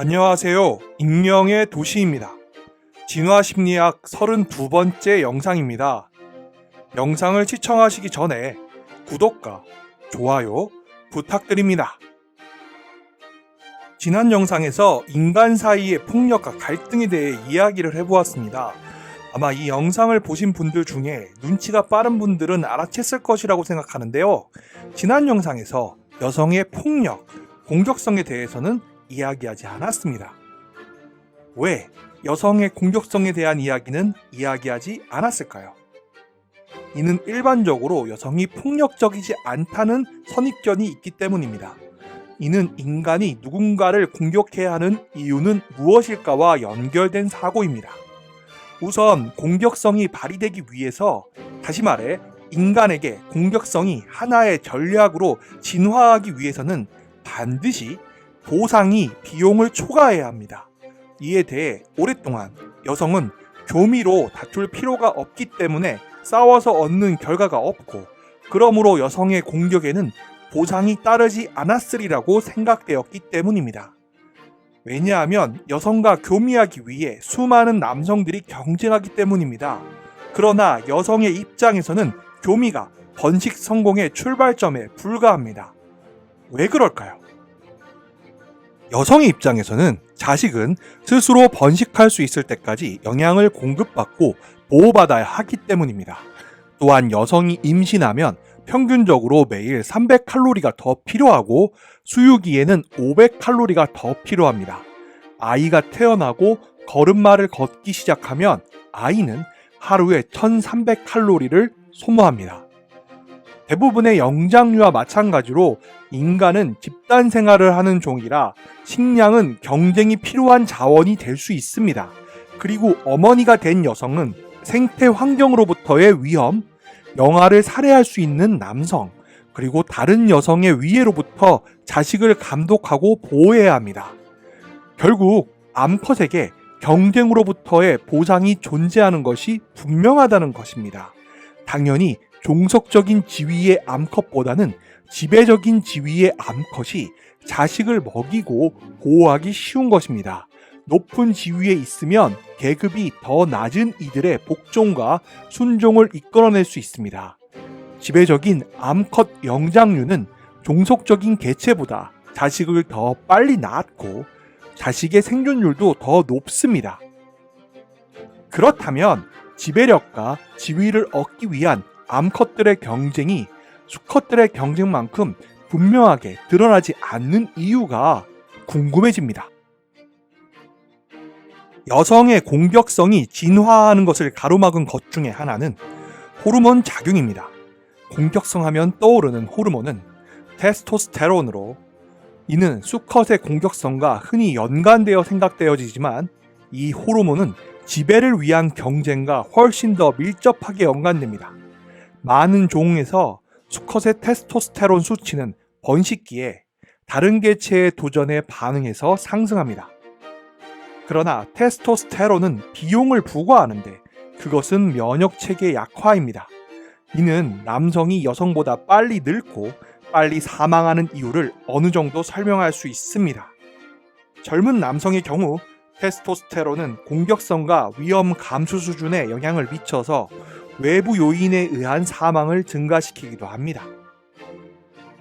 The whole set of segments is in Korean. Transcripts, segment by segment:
안녕하세요. 익명의 도시입니다. 진화심리학 32번째 영상입니다. 영상을 시청하시기 전에 구독과 좋아요 부탁드립니다. 지난 영상에서 인간 사이의 폭력과 갈등에 대해 이야기를 해보았습니다. 아마 이 영상을 보신 분들 중에 눈치가 빠른 분들은 알아챘을 것이라고 생각하는데요. 지난 영상에서 여성의 폭력, 공격성에 대해서는 이야기하지 않았습니다. 왜 여성의 공격성에 대한 이야기는 이야기하지 않았을까요? 이는 일반적으로 여성이 폭력적이지 않다는 선입견이 있기 때문입니다. 이는 인간이 누군가를 공격해야 하는 이유는 무엇일까와 연결된 사고입니다. 우선 공격성이 발휘되기 위해서, 다시 말해 인간에게 공격성이 하나의 전략으로 진화하기 위해서는 반드시 보상이 비용을 초과해야 합니다. 이에 대해 오랫동안 여성은 교미로 다툴 필요가 없기 때문에 싸워서 얻는 결과가 없고, 그러므로 여성의 공격에는 보상이 따르지 않았으리라고 생각되었기 때문입니다. 왜냐하면 여성과 교미하기 위해 수많은 남성들이 경쟁하기 때문입니다. 그러나 여성의 입장에서는 교미가 번식 성공의 출발점에 불과합니다. 왜 그럴까요? 여성의 입장에서는 자식은 스스로 번식할 수 있을 때까지 영양을 공급받고 보호받아야 하기 때문입니다. 또한 여성이 임신하면 평균적으로 매일 300칼로리가 더 필요하고 수유기에는 500칼로리가 더 필요합니다. 아이가 태어나고 걸음마를 걷기 시작하면 아이는 하루에 1300칼로리를 소모합니다. 대부분의 영장류와 마찬가지로 인간은 집단 생활을 하는 종이라 식량은 경쟁이 필요한 자원이 될 수 있습니다. 그리고 어머니가 된 여성은 생태 환경으로부터의 위험, 영아를 살해할 수 있는 남성, 그리고 다른 여성의 위해로부터 자식을 감독하고 보호해야 합니다. 결국 암컷에게 경쟁으로부터의 보상이 존재하는 것이 분명하다는 것입니다. 당연히 종속적인 지위의 암컷보다는 지배적인 지위의 암컷이 자식을 먹이고 보호하기 쉬운 것입니다. 높은 지위에 있으면 계급이 더 낮은 이들의 복종과 순종을 이끌어낼 수 있습니다. 지배적인 암컷 영장류는 종속적인 개체보다 자식을 더 빨리 낳았고 자식의 생존율도 더 높습니다. 그렇다면 지배력과 지위를 얻기 위한 암컷들의 경쟁이 수컷들의 경쟁만큼 분명하게 드러나지 않는 이유가 궁금해집니다. 여성의 공격성이 진화하는 것을 가로막은 것 중에 하나는 호르몬 작용입니다. 공격성 하면 떠오르는 호르몬은 테스토스테론으로, 이는 수컷의 공격성과 흔히 연관되어 생각되어지지만 이 호르몬은 지배를 위한 경쟁과 훨씬 더 밀접하게 연관됩니다. 많은 종에서 수컷의 테스토스테론 수치는 번식기에 다른 개체의 도전에 반응해서 상승합니다. 그러나 테스토스테론은 비용을 부과하는데 그것은 면역체계 약화입니다. 이는 남성이 여성보다 빨리 늙고 빨리 사망하는 이유를 어느 정도 설명할 수 있습니다. 젊은 남성의 경우 테스토스테론은 공격성과 위험 감소 수준에 영향을 미쳐서 외부 요인에 의한 사망을 증가시키기도 합니다.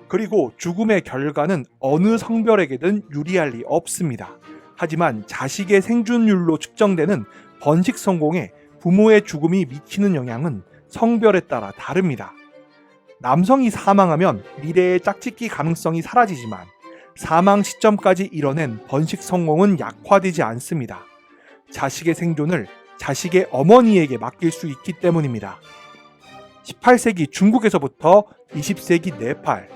그리고 죽음의 결과는 어느 성별에게든 유리할 리 없습니다. 하지만 자식의 생존율로 측정되는 번식 성공에 부모의 죽음이 미치는 영향은 성별에 따라 다릅니다. 남성이 사망하면 미래의 짝짓기 가능성이 사라지지만 사망 시점까지 이뤄낸 번식 성공은 약화되지 않습니다. 자식의 생존을 자식의 어머니에게 맡길 수 있기 때문입니다. 18세기 중국에서부터 20세기 네팔,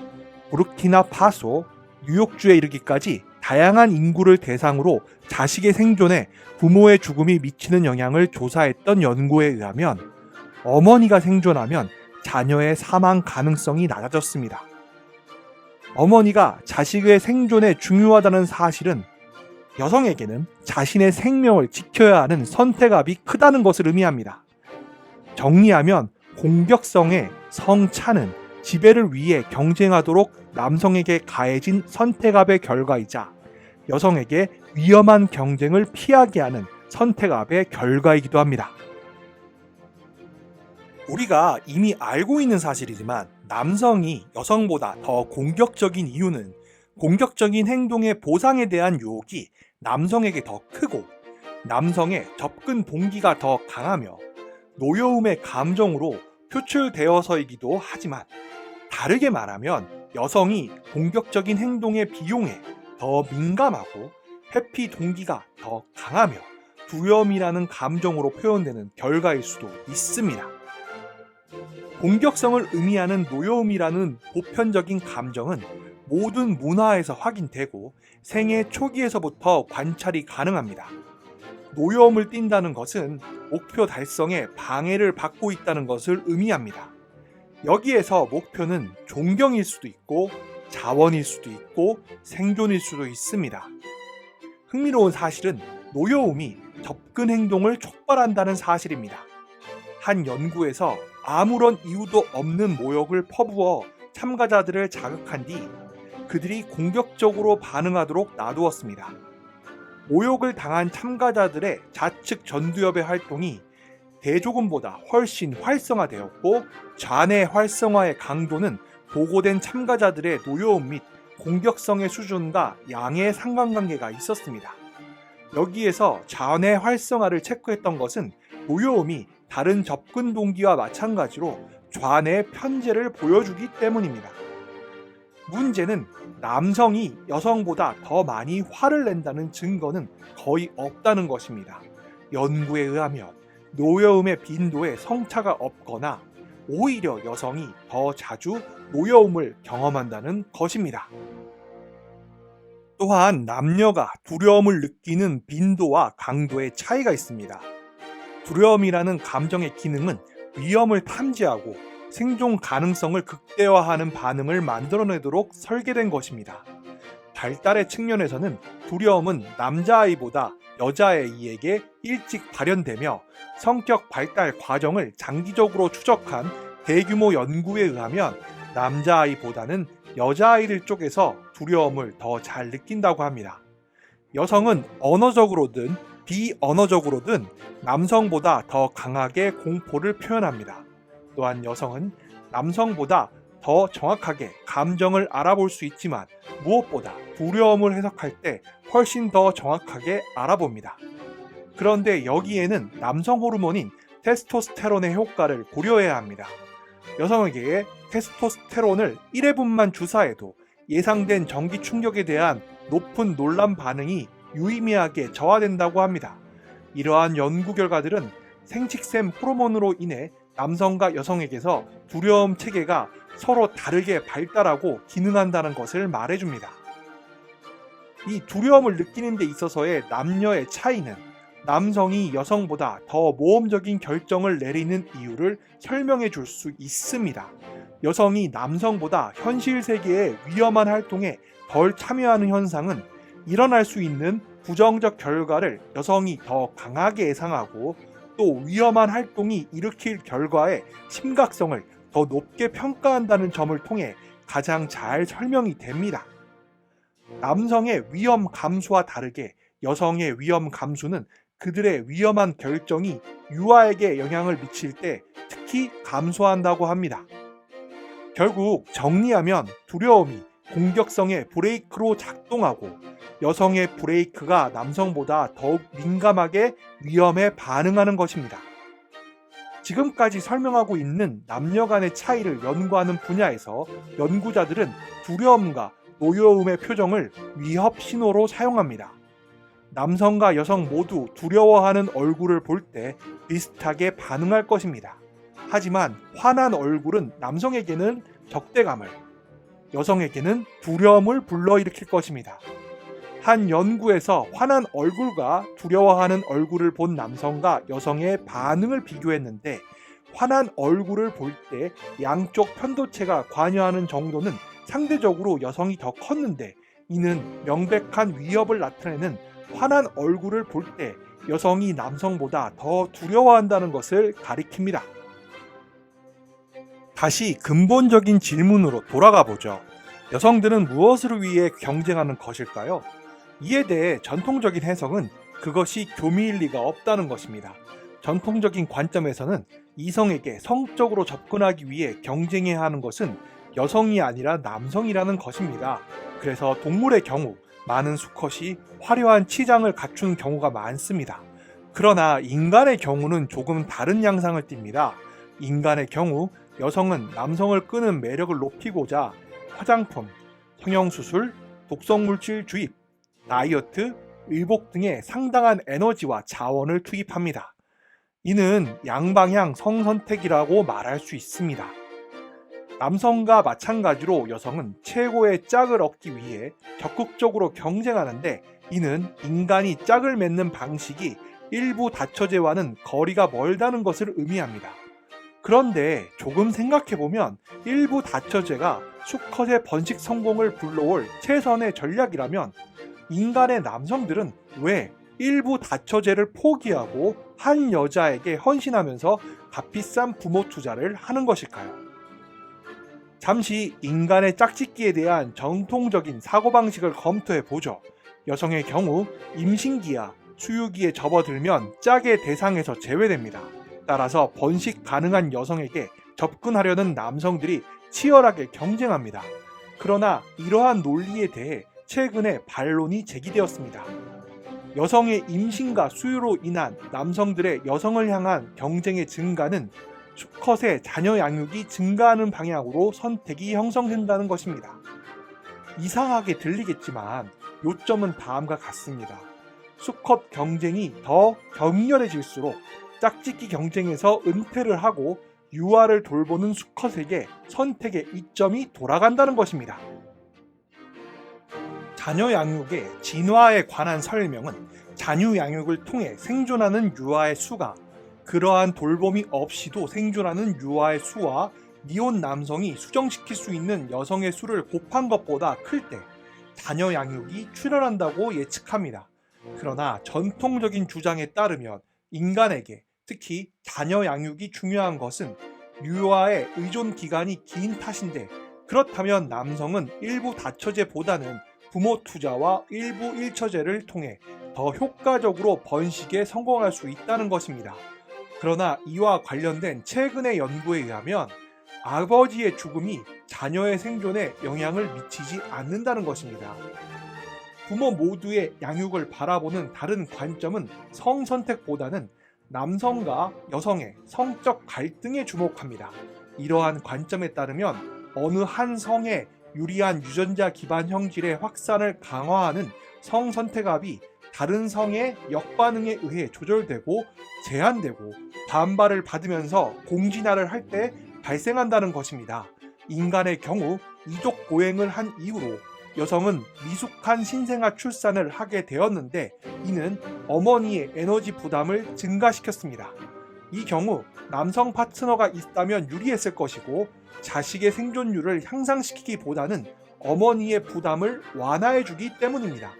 부르키나파소, 뉴욕주에 이르기까지 다양한 인구를 대상으로 자식의 생존에 부모의 죽음이 미치는 영향을 조사했던 연구에 의하면 어머니가 생존하면 자녀의 사망 가능성이 낮아졌습니다. 어머니가 자식의 생존에 중요하다는 사실은 여성에게는 자신의 생명을 지켜야 하는 선택압이 크다는 것을 의미합니다. 정리하면 공격성의 성차는 지배를 위해 경쟁하도록 남성에게 가해진 선택압의 결과이자 여성에게 위험한 경쟁을 피하게 하는 선택압의 결과이기도 합니다. 우리가 이미 알고 있는 사실이지만 남성이 여성보다 더 공격적인 이유는 공격적인 행동의 보상에 대한 유혹이 남성에게 더 크고 남성의 접근 동기가 더 강하며 노여움의 감정으로 표출되어서이기도 하지만 다르게 말하면 여성이 공격적인 행동의 비용에 더 민감하고 회피 동기가 더 강하며 두려움이라는 감정으로 표현되는 결과일 수도 있습니다. 공격성을 의미하는 노여움이라는 보편적인 감정은 모든 문화에서 확인되고 생애 초기에서부터 관찰이 가능합니다. 노여움을 띈다는 것은 목표 달성에 방해를 받고 있다는 것을 의미합니다. 여기에서 목표는 존경일 수도 있고 자원일 수도 있고 생존일 수도 있습니다. 흥미로운 사실은 노여움이 접근 행동을 촉발한다는 사실입니다. 한 연구에서 아무런 이유도 없는 모욕을 퍼부어 참가자들을 자극한 뒤 그들이 공격적으로 반응하도록 놔두었습니다. 모욕을 당한 참가자들의 좌측 전두엽의 활동이 대조금보다 훨씬 활성화되었고 좌뇌 활성화의 강도는 보고된 참가자들의 노여움 및 공격성의 수준과 양의 상관관계가 있었습니다. 여기에서 좌뇌 활성화를 체크했던 것은 노여움이 다른 접근 동기와 마찬가지로 좌뇌 편제를 보여주기 때문입니다. 문제는 남성이 여성보다 더 많이 화를 낸다는 증거는 거의 없다는 것입니다. 연구에 의하면 노여움의 빈도에 성차가 없거나 오히려 여성이 더 자주 노여움을 경험한다는 것입니다. 또한 남녀가 두려움을 느끼는 빈도와 강도의 차이가 있습니다. 두려움이라는 감정의 기능은 위험을 탐지하고 생존 가능성을 극대화하는 반응을 만들어내도록 설계된 것입니다. 발달의 측면에서는 두려움은 남자아이보다 여자아이에게 일찍 발현되며 성격 발달 과정을 장기적으로 추적한 대규모 연구에 의하면 남자아이보다는 여자아이들 쪽에서 두려움을 더 잘 느낀다고 합니다. 여성은 언어적으로든 비언어적으로든 남성보다 더 강하게 공포를 표현합니다. 또한 여성은 남성보다 더 정확하게 감정을 알아볼 수 있지만 무엇보다 두려움을 해석할 때 훨씬 더 정확하게 알아봅니다. 그런데 여기에는 남성 호르몬인 테스토스테론의 효과를 고려해야 합니다. 여성에게 테스토스테론을 1회분만 주사해도 예상된 전기 충격에 대한 높은 논란 반응이 유의미하게 저하된다고 합니다. 이러한 연구 결과들은 생식샘 호르몬으로 인해 남성과 여성에게서 두려움 체계가 서로 다르게 발달하고 기능한다는 것을 말해줍니다. 이 두려움을 느끼는 데 있어서의 남녀의 차이는 남성이 여성보다 더 모험적인 결정을 내리는 이유를 설명해 줄 수 있습니다. 여성이 남성보다 현실 세계의 위험한 활동에 덜 참여하는 현상은 일어날 수 있는 부정적 결과를 여성이 더 강하게 예상하고 또 위험한 활동이 일으킬 결과의 심각성을 더 높게 평가한다는 점을 통해 가장 잘 설명이 됩니다. 남성의 위험 감수와 다르게 여성의 위험 감수는 그들의 위험한 결정이 유아에게 영향을 미칠 때 특히 감소한다고 합니다. 결국 정리하면 두려움이 공격성의 브레이크로 작동하고 여성의 브레이크가 남성보다 더욱 민감하게 위험에 반응하는 것입니다. 지금까지 설명하고 있는 남녀 간의 차이를 연구하는 분야에서 연구자들은 두려움과 노여움의 표정을 위협 신호로 사용합니다. 남성과 여성 모두 두려워하는 얼굴을 볼 때 비슷하게 반응할 것입니다. 하지만 화난 얼굴은 남성에게는 적대감을, 여성에게는 두려움을 불러일으킬 것입니다. 한 연구에서 화난 얼굴과 두려워하는 얼굴을 본 남성과 여성의 반응을 비교했는데 화난 얼굴을 볼 때 양쪽 편도체가 관여하는 정도는 상대적으로 여성이 더 컸는데 이는 명백한 위협을 나타내는 화난 얼굴을 볼 때 여성이 남성보다 더 두려워한다는 것을 가리킵니다. 다시 근본적인 질문으로 돌아가 보죠. 여성들은 무엇을 위해 경쟁하는 것일까요? 이에 대해 전통적인 해석은 그것이 교미일 리가 없다는 것입니다. 전통적인 관점에서는 이성에게 성적으로 접근하기 위해 경쟁해야 하는 것은 여성이 아니라 남성이라는 것입니다. 그래서 동물의 경우 많은 수컷이 화려한 치장을 갖춘 경우가 많습니다. 그러나 인간의 경우는 조금 다른 양상을 띱니다. 인간의 경우 여성은 남성을 끄는 매력을 높이고자 화장품, 성형수술, 독성물질 주입, 다이어트, 의복 등의 상당한 에너지와 자원을 투입합니다. 이는 양방향 성선택이라고 말할 수 있습니다. 남성과 마찬가지로 여성은 최고의 짝을 얻기 위해 적극적으로 경쟁하는데, 이는 인간이 짝을 맺는 방식이 일부 다처제와는 거리가 멀다는 것을 의미합니다. 그런데 조금 생각해보면 일부 다처제가 수컷의 번식 성공을 불러올 최선의 전략이라면 인간의 남성들은 왜 일부 다처제를 포기하고 한 여자에게 헌신하면서 값비싼 부모 투자를 하는 것일까요? 잠시 인간의 짝짓기에 대한 전통적인 사고방식을 검토해보죠. 여성의 경우 임신기야 수유기에 접어들면 짝의 대상에서 제외됩니다. 따라서 번식 가능한 여성에게 접근하려는 남성들이 치열하게 경쟁합니다. 그러나 이러한 논리에 대해 최근에 반론이 제기되었습니다. 여성의 임신과 수유로 인한 남성들의 여성을 향한 경쟁의 증가는 수컷의 자녀 양육이 증가하는 방향으로 선택이 형성된다는 것입니다. 이상하게 들리겠지만 요점은 다음과 같습니다. 수컷 경쟁이 더 격렬해질수록 짝짓기 경쟁에서 은퇴를 하고 유아를 돌보는 수컷에게 선택의 이점이 돌아간다는 것입니다. 자녀 양육의 진화에 관한 설명은 잔유 양육을 통해 생존하는 유아의 수가 그러한 돌봄이 없이도 생존하는 유아의 수와 미혼 남성이 수정시킬 수 있는 여성의 수를 곱한 것보다 클 때 자녀 양육이 출현한다고 예측합니다. 그러나 전통적인 주장에 따르면 인간에게 특히 자녀 양육이 중요한 것은 유아의 의존 기간이 긴 탓인데, 그렇다면 남성은 일부 다처제보다는 부모 투자와 일부 일처제를 통해 더 효과적으로 번식에 성공할 수 있다는 것입니다. 그러나 이와 관련된 최근의 연구에 의하면 아버지의 죽음이 자녀의 생존에 영향을 미치지 않는다는 것입니다. 부모 모두의 양육을 바라보는 다른 관점은 성선택보다는 남성과 여성의 성적 갈등에 주목합니다. 이러한 관점에 따르면 어느 한 성에 유리한 유전자 기반 형질의 확산을 강화하는 성선택압이 다른 성의 역반응에 의해 조절되고 제한되고 반발을 받으면서 공진화를 할 때 발생한다는 것입니다. 인간의 경우 이족 보행을 한 이후로 여성은 미숙한 신생아 출산을 하게 되었는데, 이는 어머니의 에너지 부담을 증가시켰습니다. 이 경우 남성 파트너가 있다면 유리했을 것이고, 자식의 생존율을 향상시키기보다는 어머니의 부담을 완화해주기 때문입니다.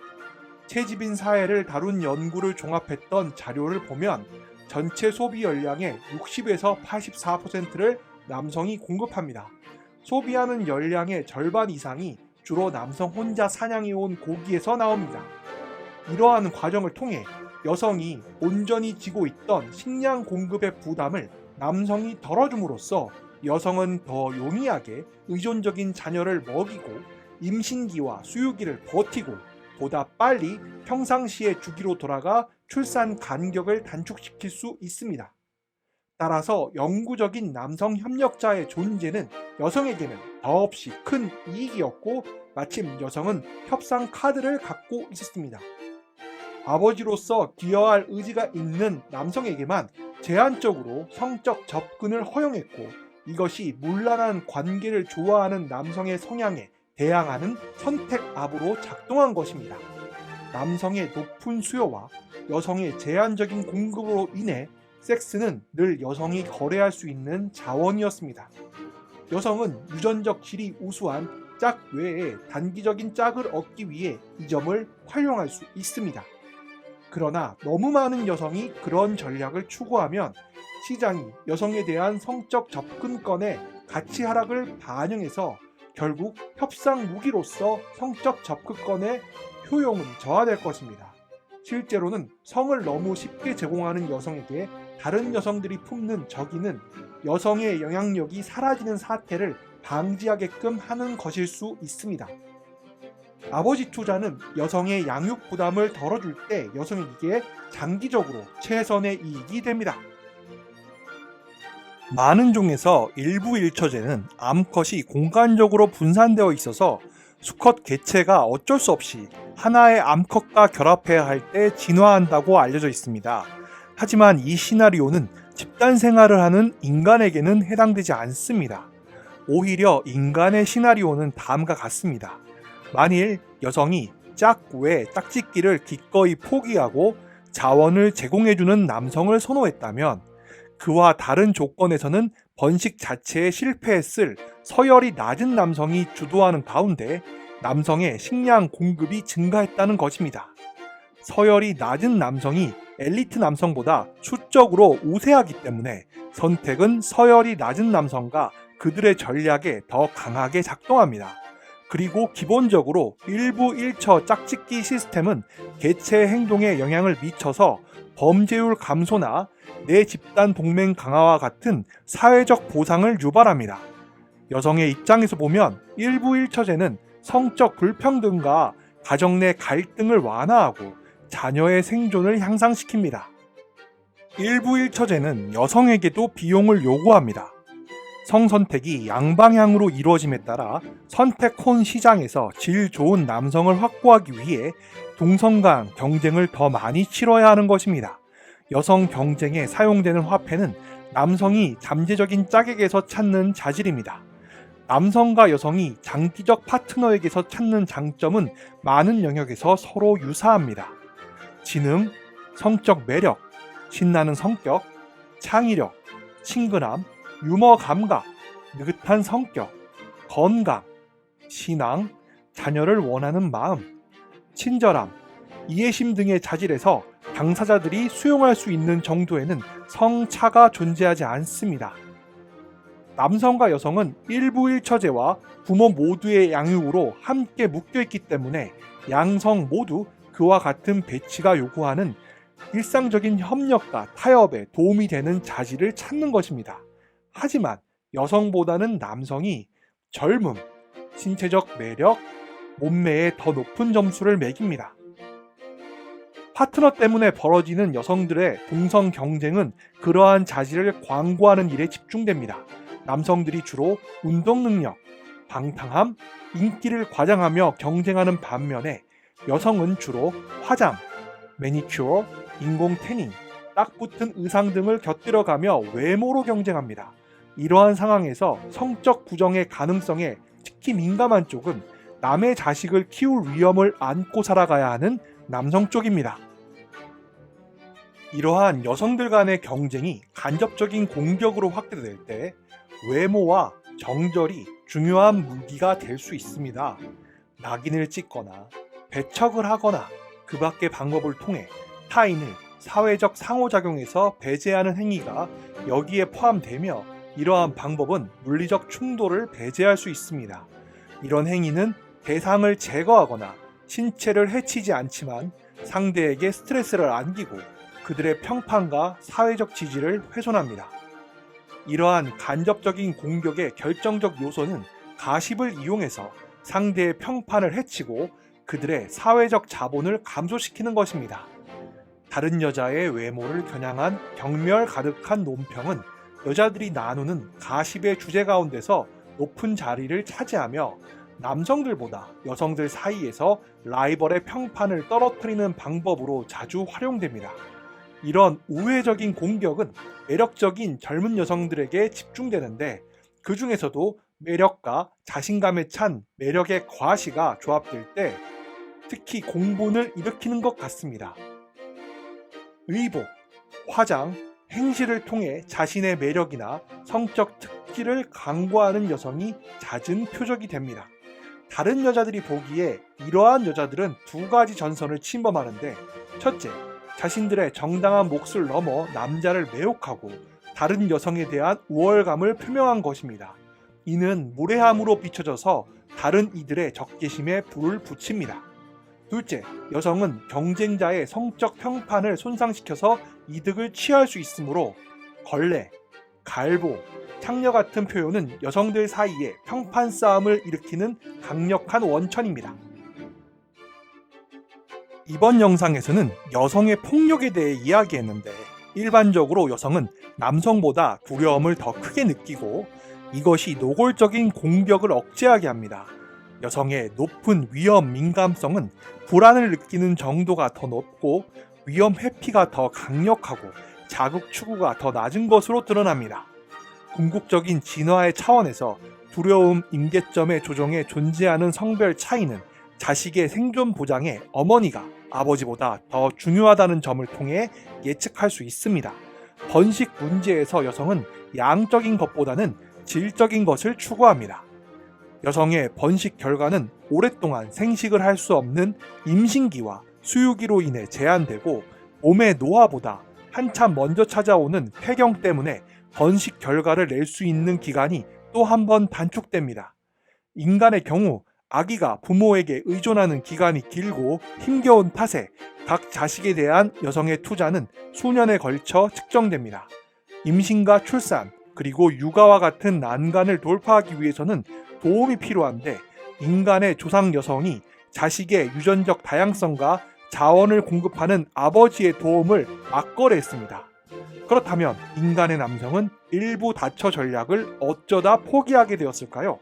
채집인 사회를 다룬 연구를 종합했던 자료를 보면 전체 소비 열량의 60에서 84%를 남성이 공급합니다. 소비하는 열량의 절반 이상이 주로 남성 혼자 사냥해온 고기에서 나옵니다. 이러한 과정을 통해 여성이 온전히 지고 있던 식량 공급의 부담을 남성이 덜어줌으로써 여성은 더 용이하게 의존적인 자녀를 먹이고 임신기와 수유기를 버티고 보다 빨리 평상시의 주기로 돌아가 출산 간격을 단축시킬 수 있습니다. 따라서 영구적인 남성 협력자의 존재는 여성에게는 더없이 큰 이익이었고, 마침 여성은 협상 카드를 갖고 있었습니다. 아버지로서 기여할 의지가 있는 남성에게만 제한적으로 성적 접근을 허용했고, 이것이 문란한 관계를 좋아하는 남성의 성향에 대항하는 선택압으로 작동한 것입니다. 남성의 높은 수요와 여성의 제한적인 공급으로 인해 섹스는 늘 여성이 거래할 수 있는 자원이었습니다. 여성은 유전적 질이 우수한 짝 외에 단기적인 짝을 얻기 위해 이 점을 활용할 수 있습니다. 그러나 너무 많은 여성이 그런 전략을 추구하면 시장이 여성에 대한 성적 접근권의 가치 하락을 반영해서 결국 협상 무기로서 성적 접근권의 효용은 저하될 것입니다. 실제로는 성을 너무 쉽게 제공하는 여성에게 다른 여성들이 품는 적의는 여성의 영향력이 사라지는 사태를 방지하게끔 하는 것일 수 있습니다. 아버지 투자는 여성의 양육 부담을 덜어줄 때 여성에게 장기적으로 최선의 이익이 됩니다. 많은 종에서 일부 일처제는 암컷이 공간적으로 분산되어 있어서 수컷 개체가 어쩔 수 없이 하나의 암컷과 결합해야 할 때 진화한다고 알려져 있습니다. 하지만 이 시나리오는 집단 생활을 하는 인간에게는 해당되지 않습니다. 오히려 인간의 시나리오는 다음과 같습니다. 만일 여성이 짝구의 짝짓기를 기꺼이 포기하고 자원을 제공해주는 남성을 선호했다면 그와 다른 조건에서는 번식 자체에 실패했을 서열이 낮은 남성이 주도하는 가운데 남성의 식량 공급이 증가했다는 것입니다. 서열이 낮은 남성이 엘리트 남성보다 수적으로 우세하기 때문에 선택은 서열이 낮은 남성과 그들의 전략에 더 강하게 작동합니다. 그리고 기본적으로 일부 일처 짝짓기 시스템은 개체의 행동에 영향을 미쳐서 범죄율 감소나 내 집단 동맹 강화와 같은 사회적 보상을 유발합니다. 여성의 입장에서 보면 일부 일처제는 성적 불평등과 가정 내 갈등을 완화하고 자녀의 생존을 향상시킵니다. 일부 일처제는 여성에게도 비용을 요구합니다. 성선택이 양방향으로 이루어짐에 따라 선택혼 시장에서 질 좋은 남성을 확보하기 위해 동성 간 경쟁을 더 많이 치러야 하는 것입니다. 여성 경쟁에 사용되는 화폐는 남성이 잠재적인 짝에게서 찾는 자질입니다. 남성과 여성이 장기적 파트너에게서 찾는 장점은 많은 영역에서 서로 유사합니다. 지능, 성적 매력, 신나는 성격, 창의력, 친근함, 유머 감각, 느긋한 성격, 건강, 신앙, 자녀를 원하는 마음, 친절함, 이해심 등의 자질에서 당사자들이 수용할 수 있는 정도에는 성차가 존재하지 않습니다. 남성과 여성은 일부 일처제와 부모 모두의 양육으로 함께 묶여있기 때문에 양성 모두 그와 같은 배치가 요구하는 일상적인 협력과 타협에 도움이 되는 자질을 찾는 것입니다. 하지만 여성보다는 남성이 젊음, 신체적 매력, 몸매에 더 높은 점수를 매깁니다. 파트너 때문에 벌어지는 여성들의 동성 경쟁은 그러한 자질을 광고하는 일에 집중됩니다. 남성들이 주로 운동 능력, 방탕함, 인기를 과장하며 경쟁하는 반면에 여성은 주로 화장, 매니큐어, 인공 태닝, 딱 붙은 의상 등을 곁들여가며 외모로 경쟁합니다. 이러한 상황에서 성적 부정의 가능성에 특히 민감한 쪽은 남의 자식을 키울 위험을 안고 살아가야 하는 남성 쪽입니다. 이러한 여성들 간의 경쟁이 간접적인 공격으로 확대될 때 외모와 정절이 중요한 무기가 될 수 있습니다. 낙인을 찍거나 배척을 하거나 그 밖의 방법을 통해 타인을 사회적 상호작용에서 배제하는 행위가 여기에 포함되며 이러한 방법은 물리적 충돌을 배제할 수 있습니다. 이런 행위는 대상을 제거하거나 신체를 해치지 않지만 상대에게 스트레스를 안기고 그들의 평판과 사회적 지지를 훼손합니다. 이러한 간접적인 공격의 결정적 요소는 가십을 이용해서 상대의 평판을 해치고 그들의 사회적 자본을 감소시키는 것입니다. 다른 여자의 외모를 겨냥한 경멸 가득한 논평은 여자들이 나누는 가십의 주제 가운데서 높은 자리를 차지하며 남성들보다 여성들 사이에서 라이벌의 평판을 떨어뜨리는 방법으로 자주 활용됩니다. 이런 우회적인 공격은 매력적인 젊은 여성들에게 집중되는데 그 중에서도 매력과 자신감에 찬 매력의 과시가 조합될 때 특히 공분을 일으키는 것 같습니다. 의복, 화장, 행실을 통해 자신의 매력이나 성적 특기를 강구하는 여성이 잦은 표적이 됩니다. 다른 여자들이 보기에 이러한 여자들은 두 가지 전선을 침범하는데 첫째, 자신들의 정당한 몫을 넘어 남자를 매혹하고 다른 여성에 대한 우월감을 표명한 것입니다. 이는 무례함으로 비춰져서 다른 이들의 적개심에 불을 붙입니다. 둘째, 여성은 경쟁자의 성적 평판을 손상시켜서 이득을 취할 수 있으므로 걸레, 갈보, 창녀 같은 표현은 여성들 사이에 평판 싸움을 일으키는 강력한 원천입니다. 이번 영상에서는 여성의 폭력에 대해 이야기했는데 일반적으로 여성은 남성보다 두려움을 더 크게 느끼고 이것이 노골적인 공격을 억제하게 합니다. 여성의 높은 위험 민감성은 불안을 느끼는 정도가 더 높고 위험 회피가 더 강력하고 자극 추구가 더 낮은 것으로 드러납니다. 궁극적인 진화의 차원에서 두려움 임계점의 조정에 존재하는 성별 차이는 자식의 생존 보장에 어머니가 아버지보다 더 중요하다는 점을 통해 예측할 수 있습니다. 번식 문제에서 여성은 양적인 것보다는 질적인 것을 추구합니다. 여성의 번식 결과는 오랫동안 생식을 할 수 없는 임신기와 수유기로 인해 제한되고 몸의 노화보다 한참 먼저 찾아오는 폐경 때문에 번식 결과를 낼 수 있는 기간이 또 한 번 단축됩니다. 인간의 경우 아기가 부모에게 의존하는 기간이 길고 힘겨운 탓에 각 자식에 대한 여성의 투자는 수년에 걸쳐 측정됩니다. 임신과 출산, 그리고 육아와 같은 난관을 돌파하기 위해서는 도움이 필요한데 인간의 조상 여성이 자식의 유전적 다양성과 자원을 공급하는 아버지의 도움을 막거래했습니다. 그렇다면 인간의 남성은 일부 다처 전략을 어쩌다 포기하게 되었을까요?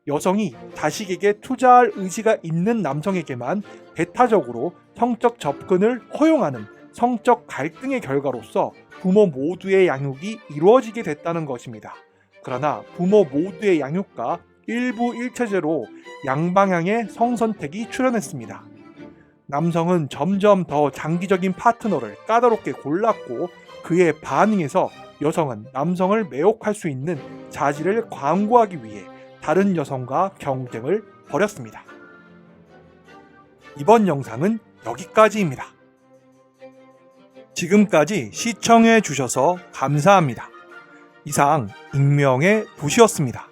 여성이 자식에게 투자할 의지가 있는 남성에게만 배타적으로 성적 접근을 허용하는 성적 갈등의 결과로서 부모 모두의 양육이 이루어지게 됐다는 것입니다. 그러나 부모 모두의 양육과 일부 일체제로 양방향의 성선택이 출현했습니다. 남성은 점점 더 장기적인 파트너를 까다롭게 골랐고 그의 반응에서 여성은 남성을 매혹할 수 있는 자질을 광고하기 위해 다른 여성과 경쟁을 벌였습니다. 이번 영상은 여기까지입니다. 지금까지 시청해 주셔서 감사합니다. 이상 익명의 도시였습니다.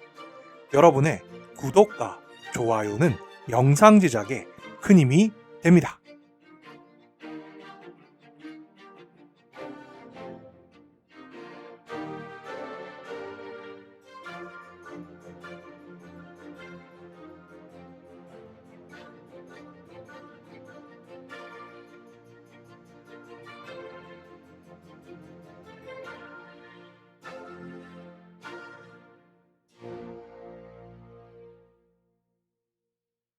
여러분의 구독과 좋아요는 영상 제작에 큰 힘이 됩니다.